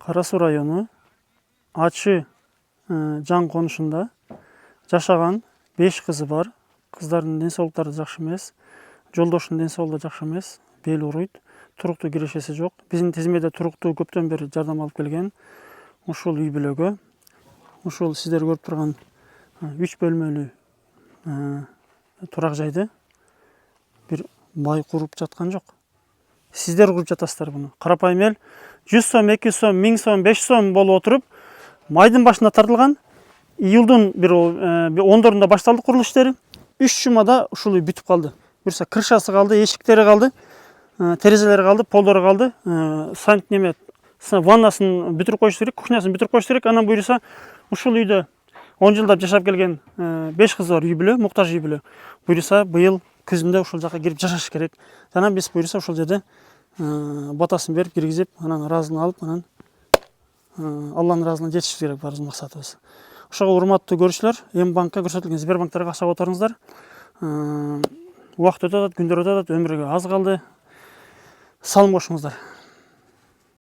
Кара Суу району Ачы жан конушунда жашаган 5 кызы бар. Кыздардын ден соолуктары жакшы эмес, жолдошунун ден соолугу жакшы эмес, бел ооруйт, туруктуу кирешеси жок. Биздин тизмеде туруктуу көптөн бери жардам алып келген. Ушул үй бүлөгө, ушул сиздер көрүп турган 3 бөлмөлүү турак жайды бир бай куруп жаткан жок. Сиздер куруп жатасыздар буну. Карапайым эл 100 сом, 200 сом, 1000 сом, 5 сом болуп отуруп, майдын башында тартылган. Июлдун бир 10-дорунда башталды курулуш иштери. 3 жумада ушул үй бүтүп калды. Буюрса крышасы калды, эшиктери калды, терезелери калды, полдору калды. Сант неме ваннасын бүтүрүп коюш керек, кухнясын бүтүрүп коюш керек. Анан буюрса ушул үйдө 10 жылдап жашап келген 5 кызы бар үй бүлө, муктаж үй бүлө. Буюрса быйыл күзүндө ушул жака кирип жашаш керек. Жана биз буюрса ушул жерде батасын берип киргизип, анан ыраазылыгын алып, анан Алланын ыраазылыгына жетишибиз керек баарыбыздын максатыбыз. Ошого урматтуу көрүүчүлөр, М-банкка көрсөтүлгөн Сбербанктарга акча которуңуздар. Убакыт өтүп атат, күндөр өтүп атат, өмүргө аз калды. Салым кошуңуздар.